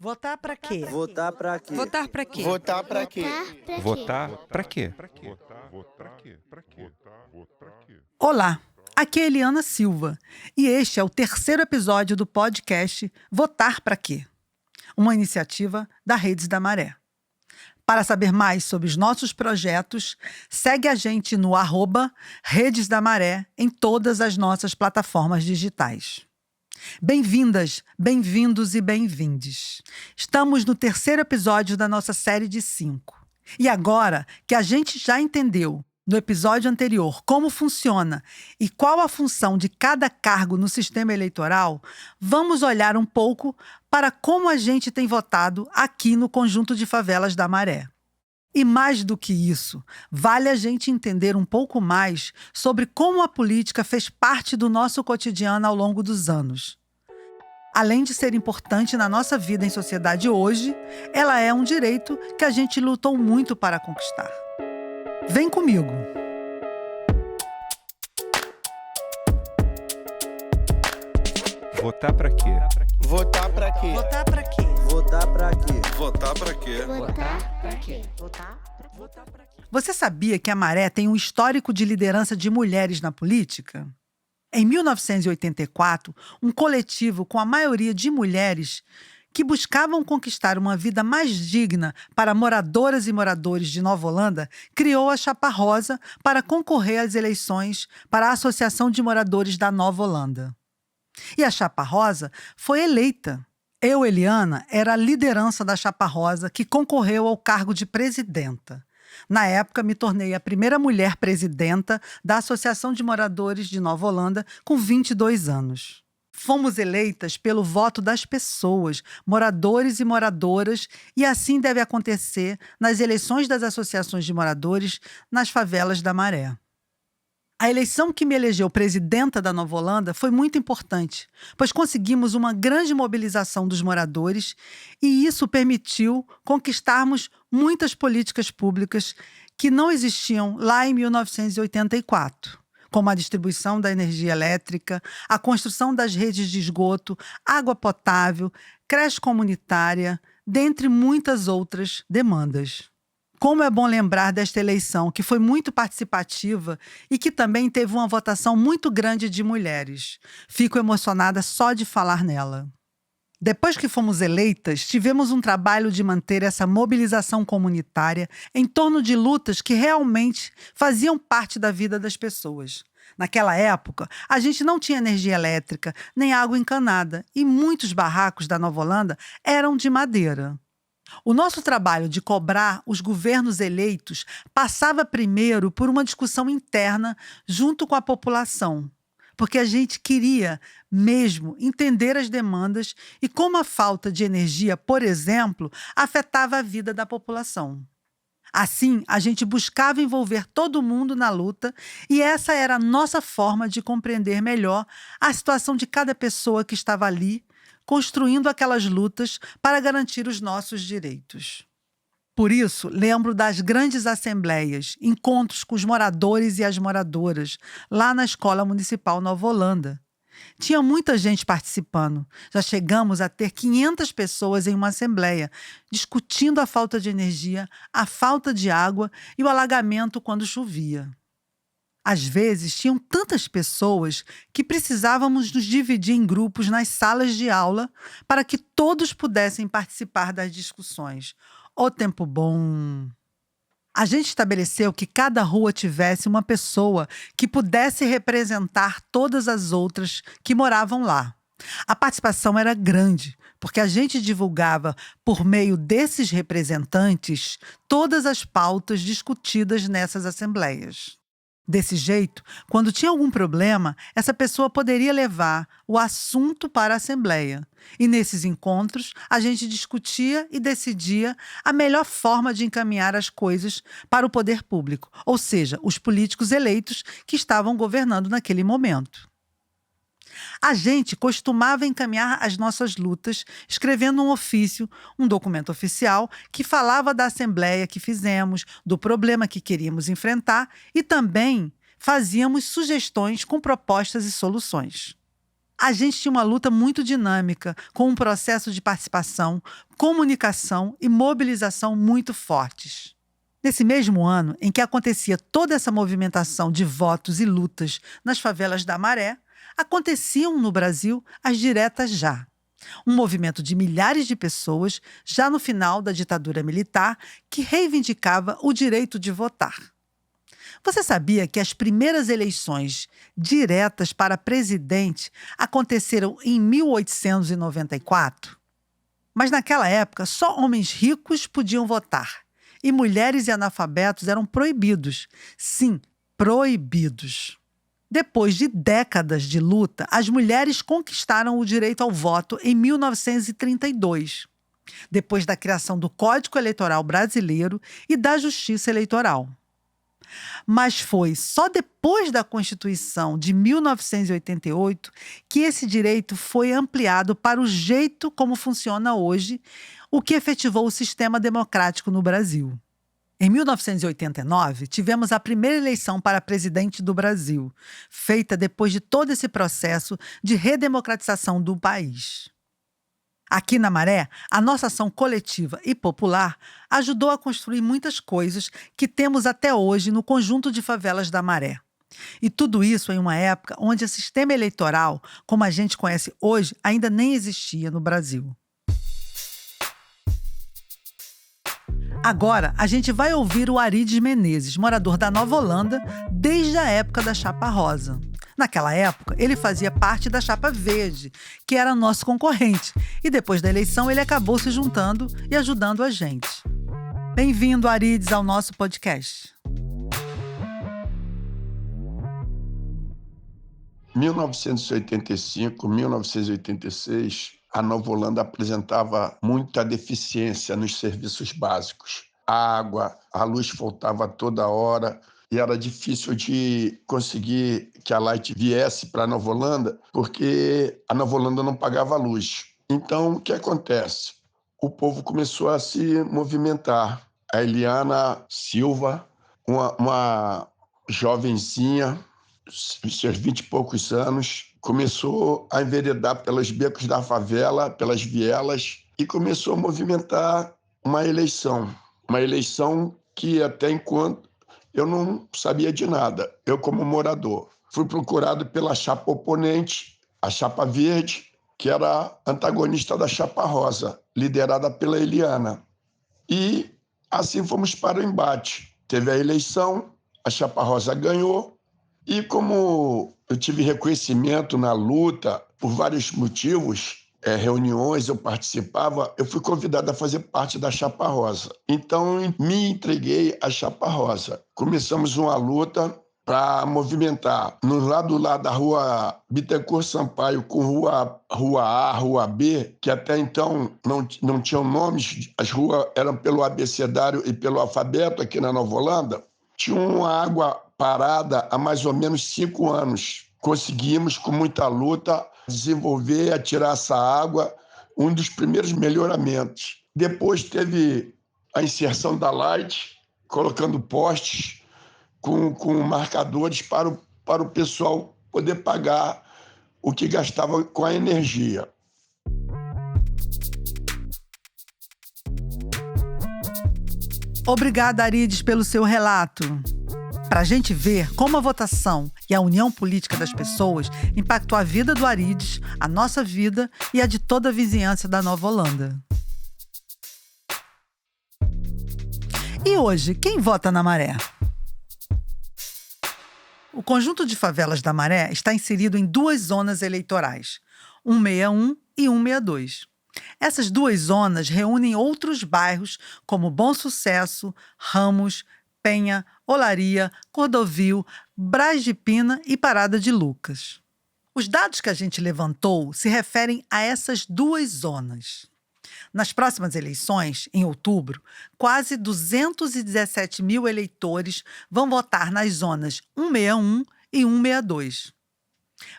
Votar pra quê? Votar pra quê? Votar pra quê? Votar pra quê? Votar pra quê? Olá, aqui é Eliana Silva e este é o terceiro episódio do podcast Votar pra quê? Uma iniciativa da Redes da Maré. Para saber mais sobre os nossos projetos, segue a gente no @Redes da Maré em todas as nossas plataformas digitais. Bem-vindas, bem-vindos e bem-vindes. Estamos no terceiro episódio da nossa série de 5. E agora que a gente já entendeu, no episódio anterior, como funciona e qual a função de cada cargo no sistema eleitoral, vamos olhar um pouco para como a gente tem votado aqui no Conjunto de Favelas da Maré. E mais do que isso, vale a gente entender um pouco mais sobre como a política fez parte do nosso cotidiano ao longo dos anos. Além de ser importante na nossa vida em sociedade hoje, ela é um direito que a gente lutou muito para conquistar. Vem comigo! Votar pra quê? Votar pra quê? Votar pra quê? Votar pra quê? Votar pra quê? Você sabia que a Maré tem um histórico de liderança de mulheres na política? Em 1984, um coletivo com a maioria de mulheres que buscavam conquistar uma vida mais digna para moradoras e moradores de Nova Holanda criou a Chapa Rosa para concorrer às eleições para a Associação de Moradores da Nova Holanda. E a Chapa Rosa foi eleita. Eu, Eliana, era a liderança da Chapa Rosa que concorreu ao cargo de presidenta. Na época, me tornei a primeira mulher presidenta da Associação de Moradores de Nova Holanda com 22 anos. Fomos eleitas pelo voto das pessoas, moradores e moradoras, e assim deve acontecer nas eleições das associações de moradores nas favelas da Maré. A eleição que me elegeu presidenta da Nova Holanda foi muito importante, pois conseguimos uma grande mobilização dos moradores e isso permitiu conquistarmos muitas políticas públicas que não existiam lá em 1984, como a distribuição da energia elétrica, a construção das redes de esgoto, água potável, creche comunitária, dentre muitas outras demandas. Como é bom lembrar desta eleição, que foi muito participativa e que também teve uma votação muito grande de mulheres. Fico emocionada só de falar nela. Depois que fomos eleitas, tivemos um trabalho de manter essa mobilização comunitária em torno de lutas que realmente faziam parte da vida das pessoas. Naquela época, a gente não tinha energia elétrica, nem água encanada, e muitos barracos da Nova Holanda eram de madeira. O nosso trabalho de cobrar os governos eleitos passava primeiro por uma discussão interna junto com a população, porque a gente queria mesmo entender as demandas e como a falta de energia, por exemplo, afetava a vida da população. Assim, a gente buscava envolver todo mundo na luta e essa era a nossa forma de compreender melhor a situação de cada pessoa que estava ali, construindo aquelas lutas para garantir os nossos direitos. Por isso, lembro das grandes assembleias, encontros com os moradores e as moradoras, lá na Escola Municipal Nova Holanda. Tinha muita gente participando. Já chegamos a ter 500 pessoas em uma assembleia, discutindo a falta de energia, a falta de água e o alagamento quando chovia. Às vezes, tinham tantas pessoas que precisávamos nos dividir em grupos nas salas de aula para que todos pudessem participar das discussões. Ô tempo bom! A gente estabeleceu que cada rua tivesse uma pessoa que pudesse representar todas as outras que moravam lá. A participação era grande, porque a gente divulgava, por meio desses representantes, todas as pautas discutidas nessas assembleias. Desse jeito, quando tinha algum problema, essa pessoa poderia levar o assunto para a Assembleia. E nesses encontros, a gente discutia e decidia a melhor forma de encaminhar as coisas para o poder público, ou seja, os políticos eleitos que estavam governando naquele momento. A gente costumava encaminhar as nossas lutas escrevendo um ofício, um documento oficial que falava da assembleia que fizemos, do problema que queríamos enfrentar e também fazíamos sugestões com propostas e soluções. A gente tinha uma luta muito dinâmica, com um processo de participação, comunicação e mobilização muito fortes. Nesse mesmo ano em que acontecia toda essa movimentação de votos e lutas nas favelas da Maré, aconteciam no Brasil as Diretas Já, um movimento de milhares de pessoas já no final da ditadura militar que reivindicava o direito de votar. Você sabia que as primeiras eleições diretas para presidente aconteceram em 1894? Mas naquela época só homens ricos podiam votar e mulheres e analfabetos eram proibidos. Sim, proibidos. Depois de décadas de luta, as mulheres conquistaram o direito ao voto em 1932, depois da criação do Código Eleitoral Brasileiro e da Justiça Eleitoral. Mas foi só depois da Constituição de 1988 que esse direito foi ampliado para o jeito como funciona hoje, o que efetivou o sistema democrático no Brasil. Em 1989, tivemos a primeira eleição para presidente do Brasil, feita depois de todo esse processo de redemocratização do país. Aqui na Maré, a nossa ação coletiva e popular ajudou a construir muitas coisas que temos até hoje no conjunto de favelas da Maré. E tudo isso em uma época onde o sistema eleitoral, como a gente conhece hoje, ainda nem existia no Brasil. Agora, a gente vai ouvir o Arides Menezes, morador da Nova Holanda, desde a época da Chapa Rosa. Naquela época, ele fazia parte da Chapa Verde, que era nosso concorrente, e depois da eleição ele acabou se juntando e ajudando a gente. Bem-vindo, Arides, ao nosso podcast. 1985, 1986, a Nova Holanda apresentava muita deficiência nos serviços básicos. A água, a luz faltava toda hora e era difícil de conseguir que a Light viesse para a Nova Holanda porque a Nova Holanda não pagava luz. Então, o que acontece? O povo começou a se movimentar. A Eliana Silva, uma jovenzinha, seus 20 e poucos anos, começou a enveredar pelos becos da favela, pelas vielas, e começou a movimentar uma eleição que até enquanto eu não sabia de nada, eu como morador. Fui procurado pela chapa oponente, a Chapa Verde, que era antagonista da Chapa Rosa, liderada pela Eliana. E assim fomos para o embate. Teve a eleição, a Chapa Rosa ganhou, e como eu tive reconhecimento na luta por vários motivos, reuniões eu participava, eu fui convidado a fazer parte da Chapa Rosa. Então, me entreguei à Chapa Rosa. Começamos uma luta para movimentar no lado da rua Bittencourt Sampaio com rua A, rua B, que até então não tinham nomes, as ruas eram pelo abecedário e pelo alfabeto aqui na Nova Holanda. Tinha uma água parada há mais ou menos 5 anos. Conseguimos, com muita luta, desenvolver, atirar essa água, um dos primeiros melhoramentos. Depois teve a inserção da Light, colocando postes com marcadores para o pessoal poder pagar o que gastava com a energia. Obrigada, Arides, pelo seu relato. Para a gente ver como a votação e a união política das pessoas impactou a vida do Arides, a nossa vida e a de toda a vizinhança da Nova Holanda. E hoje, quem vota na Maré? O conjunto de favelas da Maré está inserido em 2 zonas eleitorais, 161 e 162. Essas 2 zonas reúnem outros bairros como Bom Sucesso, Ramos, Penha, Olaria, Cordovil, Braz de Pina e Parada de Lucas. Os dados que a gente levantou se referem a essas 2 zonas. Nas próximas eleições, em outubro, quase 217 mil eleitores vão votar nas zonas 161 e 162.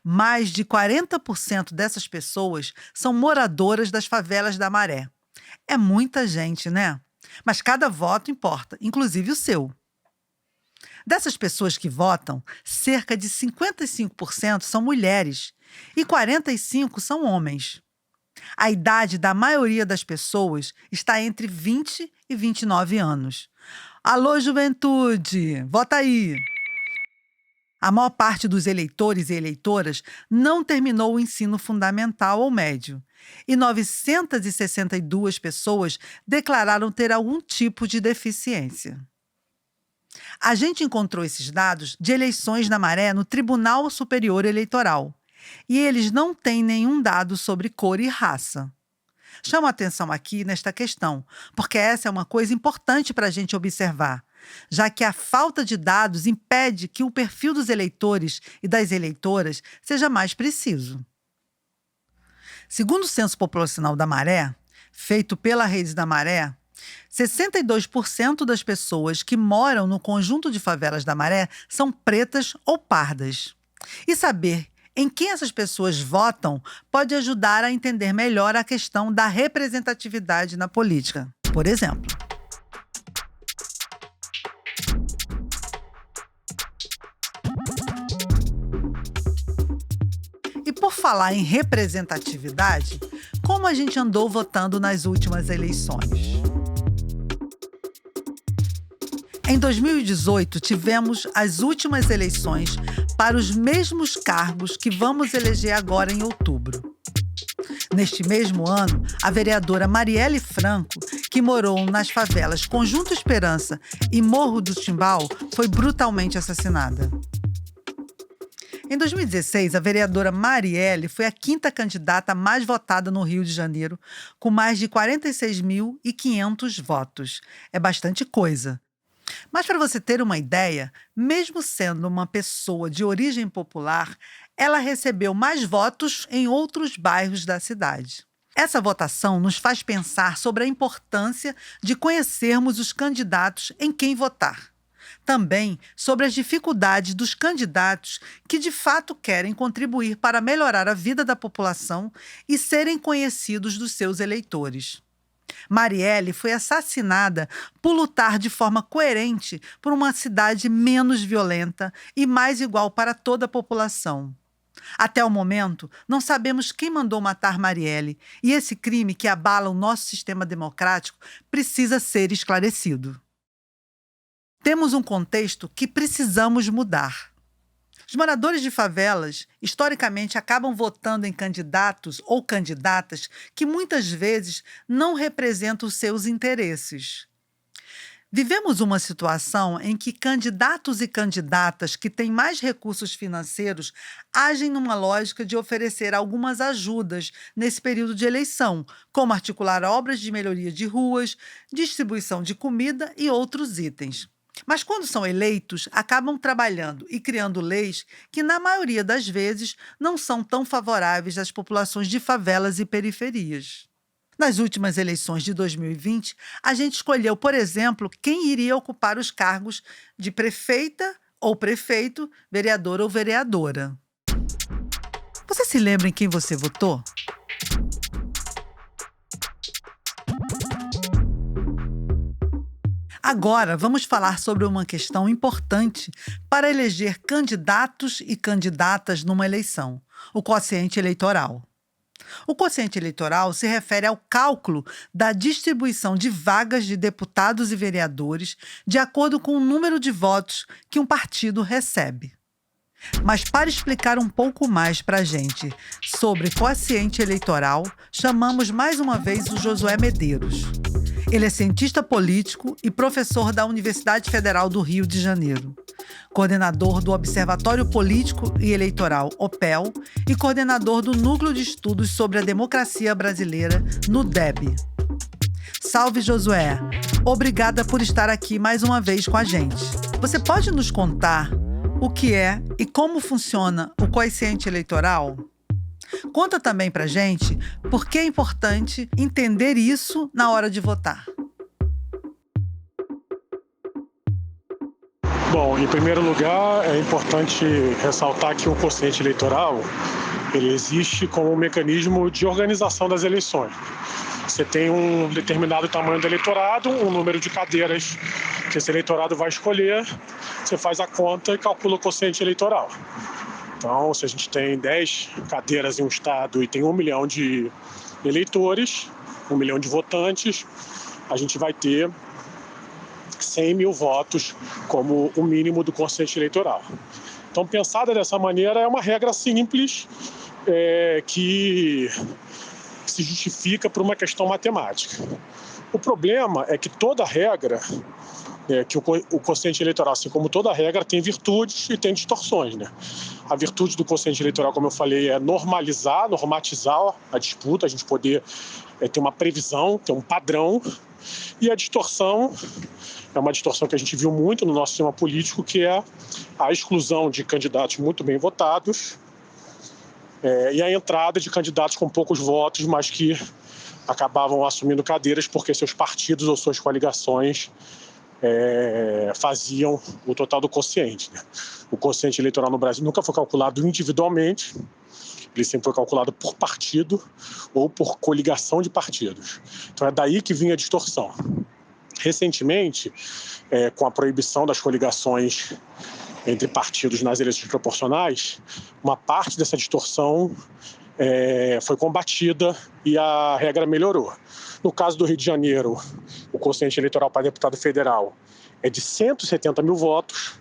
Mais de 40% dessas pessoas são moradoras das favelas da Maré. É muita gente, né? Mas cada voto importa, inclusive o seu. Dessas pessoas que votam, cerca de 55% são mulheres e 45 são homens. A idade da maioria das pessoas está entre 20 e 29 anos. Alô, juventude! Vota aí! A maior parte dos eleitores e eleitoras não terminou o ensino fundamental ou médio, e 962 pessoas declararam ter algum tipo de deficiência. A gente encontrou esses dados de eleições na Maré no Tribunal Superior Eleitoral, e eles não têm nenhum dado sobre cor e raça. Chamo a atenção aqui nesta questão, porque essa é uma coisa importante para a gente observar, já que a falta de dados impede que o perfil dos eleitores e das eleitoras seja mais preciso. Segundo o Censo Populacional da Maré, feito pela Rede da Maré, 62% das pessoas que moram no conjunto de favelas da Maré são pretas ou pardas. E saber em quem essas pessoas votam pode ajudar a entender melhor a questão da representatividade na política. Por exemplo, e por falar em representatividade, como a gente andou votando nas últimas eleições? Em 2018, tivemos as últimas eleições para os mesmos cargos que vamos eleger agora em outubro. Neste mesmo ano, a vereadora Marielle Franco, que morou nas favelas Conjunto Esperança e Morro do Timbal, foi brutalmente assassinada. Em 2016, a vereadora Marielle foi a 5ª candidata mais votada no Rio de Janeiro, com mais de 46.500 votos. É bastante coisa. Mas para você ter uma ideia, mesmo sendo uma pessoa de origem popular, ela recebeu mais votos em outros bairros da cidade. Essa votação nos faz pensar sobre a importância de conhecermos os candidatos em quem votar. Também sobre as dificuldades dos candidatos que de fato querem contribuir para melhorar a vida da população e serem conhecidos dos seus eleitores. Marielle foi assassinada por lutar de forma coerente por uma cidade menos violenta e mais igual para toda a população. Até o momento, não sabemos quem mandou matar Marielle, e esse crime que abala o nosso sistema democrático precisa ser esclarecido. Temos um contexto que precisamos mudar. Os moradores de favelas, historicamente, acabam votando em candidatos ou candidatas que muitas vezes não representam os seus interesses. Vivemos uma situação em que candidatos e candidatas que têm mais recursos financeiros agem numa lógica de oferecer algumas ajudas nesse período de eleição, como articular obras de melhoria de ruas, distribuição de comida e outros itens. Mas quando são eleitos, acabam trabalhando e criando leis que, na maioria das vezes, não são tão favoráveis às populações de favelas e periferias. Nas últimas eleições de 2020, a gente escolheu, por exemplo, quem iria ocupar os cargos de prefeita ou prefeito, vereador ou vereadora. Você se lembra em quem você votou? Agora, vamos falar sobre uma questão importante para eleger candidatos e candidatas numa eleição: o quociente eleitoral. O quociente eleitoral se refere ao cálculo da distribuição de vagas de deputados e vereadores de acordo com o número de votos que um partido recebe. Mas para explicar um pouco mais para a gente sobre quociente eleitoral, chamamos mais uma vez o Josué Medeiros. Ele é cientista político e professor da Universidade Federal do Rio de Janeiro, coordenador do Observatório Político e Eleitoral, OPEL, e coordenador do Núcleo de Estudos sobre a Democracia Brasileira, NUDEB. Salve, Josué! Obrigada por estar aqui mais uma vez com a gente. Você pode nos contar o que é e como funciona o quociente eleitoral? Conta também pra gente por que é importante entender isso na hora de votar. Bom, em primeiro lugar, é importante ressaltar que o quociente eleitoral ele existe como um mecanismo de organização das eleições. Você tem um determinado tamanho do eleitorado, um número de cadeiras que esse eleitorado vai escolher, você faz a conta e calcula o quociente eleitoral. Então, se a gente tem 10 cadeiras em um estado e tem 1 milhão de eleitores, 1 milhão de votantes, a gente vai ter 100 mil votos como o mínimo do quociente eleitoral. Então, pensada dessa maneira, é uma regra simples que se justifica por uma questão matemática. O problema é que toda regra, que o quociente eleitoral, assim como toda regra, tem virtudes e tem distorções, né? A virtude do quociente eleitoral, como eu falei, é normatizar a disputa, a gente poder ter uma previsão, ter um padrão. E a distorção é uma distorção que a gente viu muito no nosso sistema político, que é a exclusão de candidatos muito bem votados e a entrada de candidatos com poucos votos, mas que acabavam assumindo cadeiras porque seus partidos ou suas coligações faziam o total do quociente, né? O quociente eleitoral no Brasil nunca foi calculado individualmente, ele sempre foi calculado por partido ou por coligação de partidos. Então é daí que vinha a distorção. Recentemente, com a proibição das coligações entre partidos nas eleições proporcionais, uma parte dessa distorção foi combatida e a regra melhorou. No caso do Rio de Janeiro, o quociente eleitoral para deputado federal é de 170 mil votos.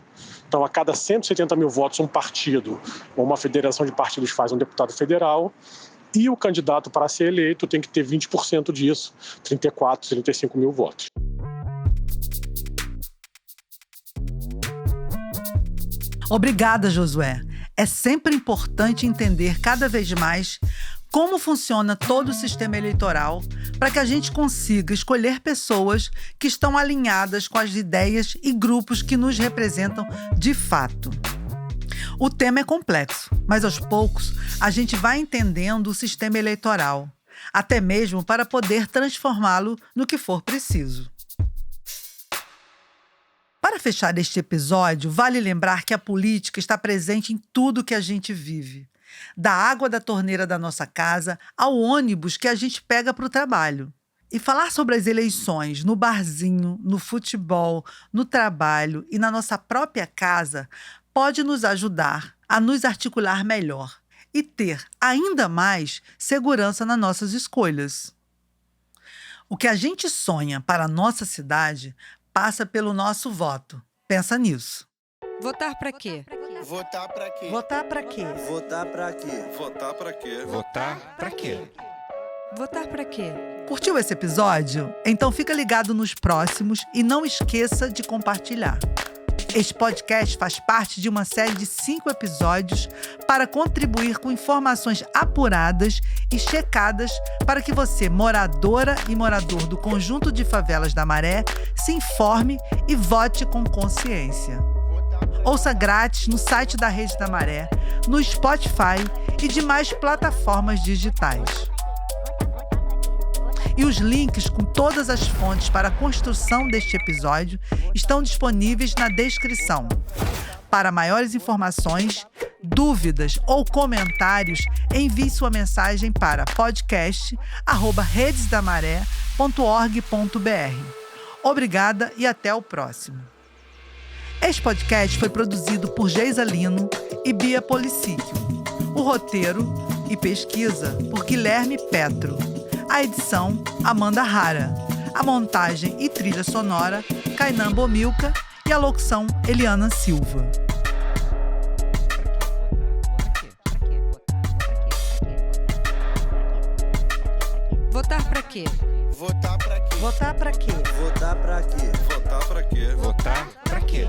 Então, a cada 170 mil votos, um partido ou uma federação de partidos faz um deputado federal. E o candidato para ser eleito tem que ter 20% disso, 34, 35 mil votos. Obrigada, Josué. É sempre importante entender cada vez mais como funciona todo o sistema eleitoral para que a gente consiga escolher pessoas que estão alinhadas com as ideias e grupos que nos representam de fato. O tema é complexo, mas aos poucos a gente vai entendendo o sistema eleitoral, até mesmo para poder transformá-lo no que for preciso. Para fechar este episódio, vale lembrar que a política está presente em tudo que a gente vive. Da água da torneira da nossa casa ao ônibus que a gente pega para o trabalho. E falar sobre as eleições no barzinho, no futebol, no trabalho e na nossa própria casa pode nos ajudar a nos articular melhor e ter ainda mais segurança nas nossas escolhas. O que a gente sonha para a nossa cidade passa pelo nosso voto. Pensa nisso. Votar para quê? Votar pra quê? Votar para quê? Votar pra quê? Votar pra quê? Votar pra quê? Votar para quê? Curtiu esse episódio? Então fica ligado nos próximos e não esqueça de compartilhar. Este podcast faz parte de uma série de 5 episódios para contribuir com informações apuradas e checadas para que você, moradora e morador do conjunto de favelas da Maré, se informe e vote com consciência. Ouça grátis no site da Rede da Maré, no Spotify e demais plataformas digitais. E os links com todas as fontes para a construção deste episódio estão disponíveis na descrição. Para maiores informações, dúvidas ou comentários, envie sua mensagem para podcast@redesdamaré.org.br. Obrigada e até o próximo. Este podcast foi produzido por Geisa Lino e Bia Policíquio. O roteiro e pesquisa por Guilherme Petro. A edição, Amanda Rara. A montagem e trilha sonora, Kainan Bomilca. E a locução, Eliana Silva. Votar para quê? Votar pra quê? Votar para quê? Votar pra quê? Votar pra quê? Votar pra quê?